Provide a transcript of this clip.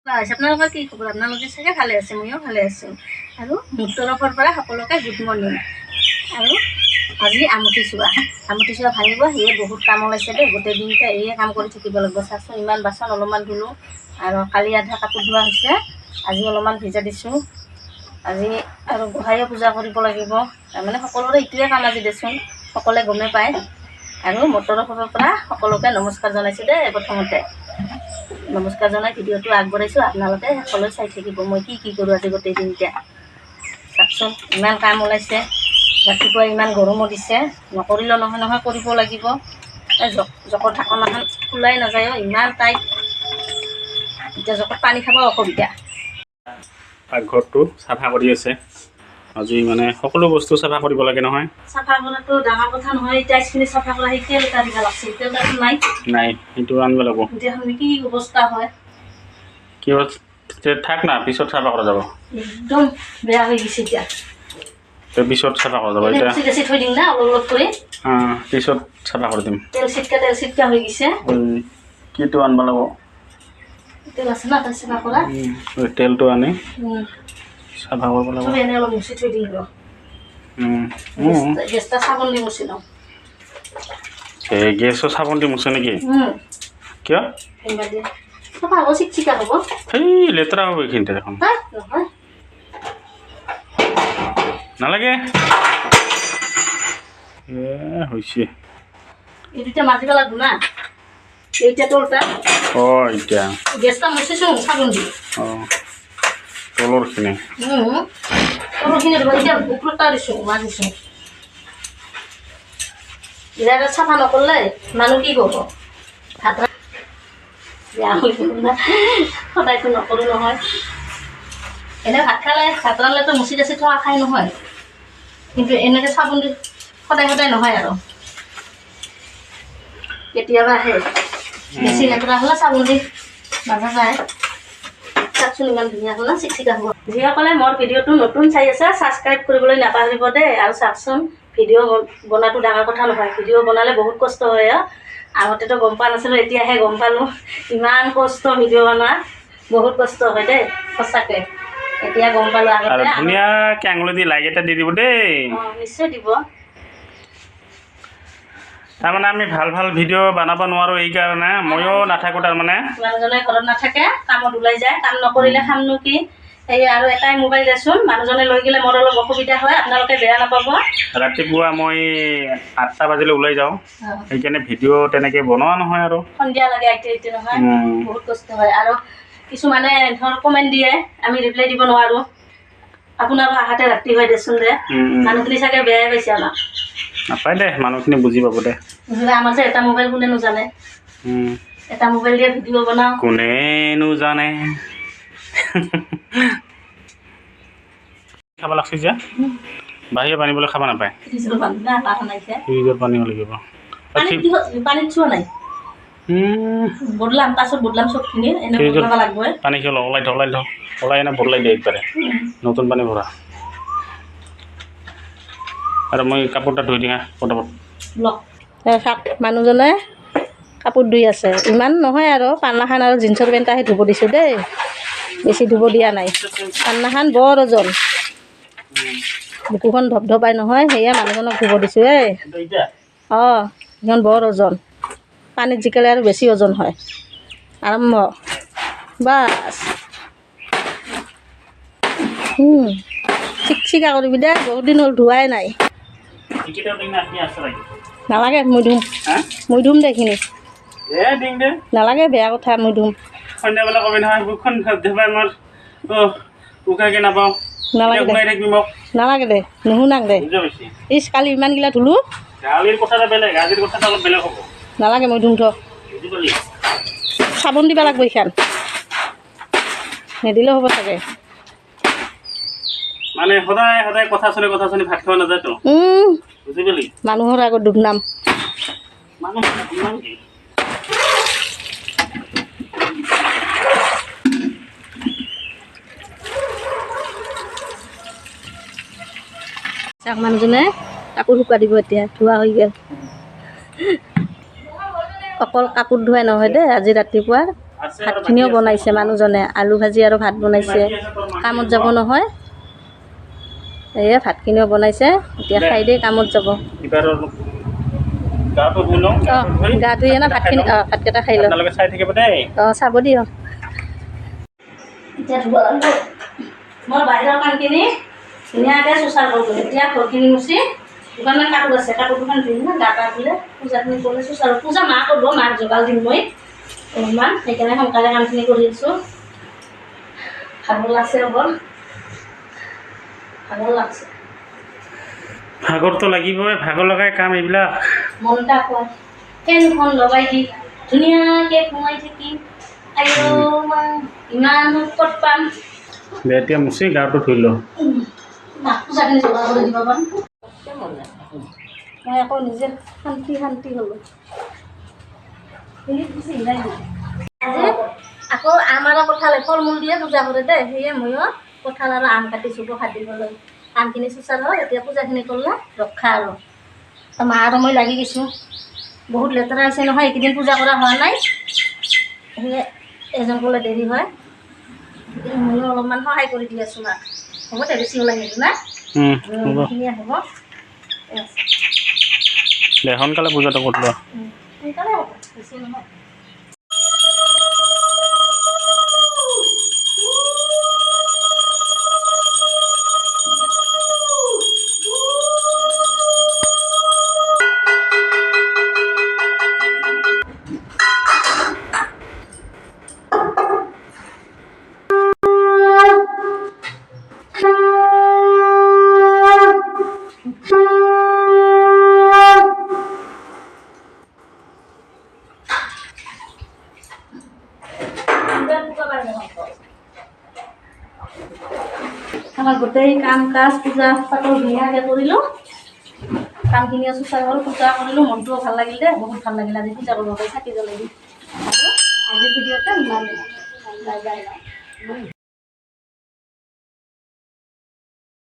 আপোনালোকৰ কি খবৰ? আপোনালোকে চাগে ভালে আছে, ময়ো ভালে আছোঁ। আৰু মোৰ তৰফৰ পৰা সকলোকে গুড মৰ্ণিং। আৰু আজি আমুটি চোৱা ভাঙিব, সেয়ে বহুত কাম ওলাইছে দেই। গোটেই দিনতে এয়ে কাম কৰি থাকিব লাগিব। চাওকচোন, ইমান বাচন অলপমান ধুলোঁ, আৰু কালি আধা কাপোৰ ধোৱা হৈছে, আজি অলপমান ভিজা দিছোঁ। আজি আৰু গোঁসাইও পূজা কৰিব লাগিব। তাৰমানে সকলোৰে এইটোৱে কাম আজি দেচোন, সকলোৱে গমে পায়। আৰু মোৰ তৰফৰ পৰা সকলোকে নমস্কাৰ জনাইছোঁ দেই। প্ৰথমতে নমস্কাৰ জনাই ভিডিঅ'টো আগবঢ়াইছোঁ। আপোনালোকে সকলোৱে চাই থাকিব মই কি কৰোঁ আজি গোটেই দিনতে। চাওকচোন, ইমান কাম ওলাইছে। ৰাতিপুৱা ইমান গৰমো দিছে, নকৰিলেও নহয়, কৰিব লাগিব। জকৰ ঢাকনাখন খোলাই নাযায়, ইমান টাইট। এতিয়া জকত পানী খাব অসুবিধা। পাকঘৰটো চাফা কৰি আছে আজি, মানে সকলো বস্তু চাফা কৰিব লাগে নহয়। চাফা কৰাটো ডাঙৰ কথা নহয়। টাইলছখিনি চাফা কৰা সেই তেল এটা দিব লাগছিল, তেল এটা নাই, সেইটো আনিব লাগিব। তেতিয়াহ'লে কি অৱস্থা হয়? কি থাক না, পিছত চাফা কৰা যাব। একদম বেয়া হৈ গৈছে এতিয়া। পিছত চাফা কৰা যাব। এতিয়া থৈ দিম না অলপ কৰি, পিছত চাফা কৰি দিম। তেল চিটকা হৈ গৈছে। কিটো আনিব লাগিব? তেল আছে না, চাফা কৰা তেলটো আনি চাফা কৰিব লাগিব। এনে অলপ মুচি থৈ দিম ৰ। গেছটা চাবোন দি মুচি লওঁ। গেছৰ চাবোন দি মুছে নেকি? কিয়? চাফা হ'ব, চিকচিকা হ'ব। সেই লেতেৰা হ'ব এইখিনিতে দেখোন। নহয়, নালাগে। হৈছে এই দুটা মাজিব লাগিব না। এইটা তলটা এতিয়া গেছটা মুচিছোঁ চাবোন দি। তলৰখিনি দিব। এতিয়া ওপৰটা দিছোঁ, মাজিছোঁ। এতিয়া চাফা নকৰিলে মানুহ কি কৰিব? ভাত বেয়া হৈ যাব না, সদায়তো নকৰোঁ নহয়। এনে ভাত খালে, ভাত ৰান্ধিলেতো মুচি কাচি থোৱা খাই নহয়, কিন্তু এনেকৈ চাবোন দি সদায় নহয় আৰু। কেতিয়াবা আহে বেছি লেতেৰা হ'লে চাবোন দি মাজা যায়। চাওকচোন, ইমান ধুনীয়া হ'ল না, চিকচিকা হ'ব। যিসকলে মোৰ ভিডিঅ'টো নতুন চাই আছে, ছাবস্ক্ৰাইব কৰিবলৈ নাপাহৰিব দেই। আৰু চাওকচোন, ভিডিঅ' বনোৱাটো ডাঙৰ কথা নহয়। ভিডিঅ' বনালে বহুত কষ্ট হয়। আগতেতো গম পোৱা নাছিলোঁ, এতিয়াহে গম পালোঁ ইমান কষ্ট। ভিডিঅ' বনোৱা বহুত কষ্ট হয় দেই, সঁচাকৈ। এতিয়া গম পালোঁ। আগতে ধুনীয়াকৈ আঙুলি দি লাইক এটা দি দিব দেই। নিশ্চয় দিব। তাৰমানে আমি ভাল ভিডিঅ' বনাব নোৱাৰোঁ, এইকাৰণে ময়ো নাথাকোঁ। তাৰমানে মানুহজনে ঘৰত নাথাকে, কামত ওলাই যায়। কাম নকৰিলে খামনো কি? সেই আৰু এটাই মোবাইল দেচোন, মানুহজনে লৈ গ'লে মোৰ অলপ অসুবিধা হয়, আপোনালোকে বেয়া নাপাব। ৰাতিপুৱা মই 8টা বাজিলে ওলাই যাওঁ, সেইকাৰণে ভিডিঅ' তেনেকৈ বনোৱা নহয়। আৰু সন্ধিয়া লাগে এতিয়া নহয়, বহুত কষ্ট হয়। আৰু কিছুমানে ধৰ কমেণ্ট দিয়ে, আমি ৰিপ্লাই দিব নোৱাৰোঁ। আপোনাৰো আহাতে ৰাতি হয় দেচোন যে, মানুহখিনি চাগে বেয়াই পাইছে আমাক। নাপায় দে, মানুহখিনি বুজি পাব দে। আমাৰ যে এটা মোবাইল কোনেনো জানে, এটা মোবাইল দিয়ে ভিডিঅ' বনাওঁ। কোনেনো জানে। খাব লাগছে যে বাহিৰে পানী বোলে খাব নাপায়। ফ্ৰিজৰ পানীও লাগিব। পানীত চোৱা নাই, বদলাম পাছত বদলাম চবখিনি। পানী কিয় ওলাই এনে বদলাই দিয়ে একবাৰে, নতুন পানী ভৰা। আৰু মই কাপোৰটা ধুই দিওঁ পটাপট। মানুহজনে কাপোৰ ধুই আছে, ইমান নহয় আৰু। পান্নাখান আৰু জিন্সৰ পেণ্টটাহে ধুব দিছোঁ দেই, বেছি ধুব দিয়া নাই। পান্নাখান বৰ ওজন, বুকুখন ধপধপাই নহয়, সেয়া মানুহজনক ধুব দিছোঁ। সেইখন বৰ ওজন, পানীত জিকালে আৰু বেছি ওজন হয়। আৰম্ভ বাছ, চিকচিকা কৰিবি দে, বহুত দিন হ'ল ধোৱাই নাই। নালাগে, মই ধুম দে এইখিনি। নালাগে, বেয়া কথা, মই ধুম। সন্ধিয়াবেলা কবি নহয়, বুকখন ধুবাই মোৰ উকাকে নাপাওঁ। নালাগে দে, নুশুনাক দে। ইচ, কালি ইমানগিলা ধুলো। কালিৰ কথাটা বেলেগ, আজিৰ কথাটা অলপ বেলেগ হ'ব। নালাগে, মই ধুম থ। চাবোন দিব লাগিব এইখান, নিদিলেও হ'ব চাগে। মানে সদায় কথা শুনি ভাত খাব নাযায়তো, বুজি পালি? মানুহৰ আগত দুবনাম। মানুহজনে কাপোৰ শুকাই দিব, এতিয়া ধোৱা হৈ গ'ল। অকল কাপোৰ ধোৱাই নহয় দেই, আজি ৰাতিপুৱা ভাতখিনিও বনাইছে মানুহজনে, আলু ভাজি আৰু ভাত বনাইছে। কামত যাব নহয়, এয়ে ভাতখিনিও বনাইছে, এতিয়া খাই দেই কামত যাব। কিবা আৰু গাটো ধুই লওঁ, অঁ গা ধুই এনে ভাতখিনি ভাতকেইটা খাই লওঁ। আপোনালোকে চাই থাকিব দেই। অঁ চাব দিয়ক। এতিয়া ধুব লাগিব। মই বাহিৰৰ কামখিনি ধুনীয়াকৈ চোচাৰ কৰোঁ। এতিয়া ঘৰখিনি মুচি দুখনমান কাপোৰ আছে, কাপোৰ দুখন ধুই না গা পা ধুলে পূজাখিনি কৰিলে চোচাৰ। পূজা মা কৰিব, মাক যোগাৰ দিম মই অলপমান, সেইকাৰণে সোনকালে কামখিনি কৰি আছোঁ। ভাগৰ লাগছে অকল, ভাগৰ লাগছে। ভাগৰটো লাগিবই, ভাগৰ লগাই কাম এইবিলাক। মনটা কয় ফেনখন লগাই দি ধুনীয়াকৈ সোমাই থাকি আইও ইমান ক'ত পাম। দে এতিয়া মুচি গাটো ধুই লওঁ। মাক পূজাখিনি যোগাৰ কৰি দিব পাৰোঁ। মই আকৌ নিজে শান্তি হ'লোঁ। আজি আকৌ আম আৰু কঁঠালে ফল মূল দিয়ে পূজা কৰে দেই, সেয়ে ময়ো কঁঠাল আৰু আম কাটিছোঁ প্ৰসাদ দিবলৈ। আমখিনি চুচাল হ'ল, এতিয়া পূজাখিনি কৰিলে ৰক্ষা আৰু। মা আৰু মই লাগি গৈছোঁ। বহুত লেতেৰা হৈছে নহয়, এইকেইদিন পূজা কৰা হোৱা নাই, সেয়ে এজন ক'লে দেৰি হয়। ময়ো অলপমান সহায় কৰি দি আছোঁ মাক। হ'ব দে, বেছি ওলাই নিদিওঁ না, হ'ব এইখিনিয়ে হ'ব। দে সোনকালে পূজাটো কৰি লোৱা। সোনকালে হ'ব, বেছি নহয়। আমাৰ গোটেই কাম কাজ পূজা পাতল ধুনীয়াকৈ কৰিলোঁ। কামখিনি চুচাৰ হ'ল, পূজা কৰিলোঁ, মনটোও ভাল লাগিল দেই, বহুত ভাল লাগিল। আজি পূজা কৰিব পাৰি, চাকি জ্বলাই দিম। আৰু আজিৰ ভিডিঅ'টো ইমানেই। Bye bye.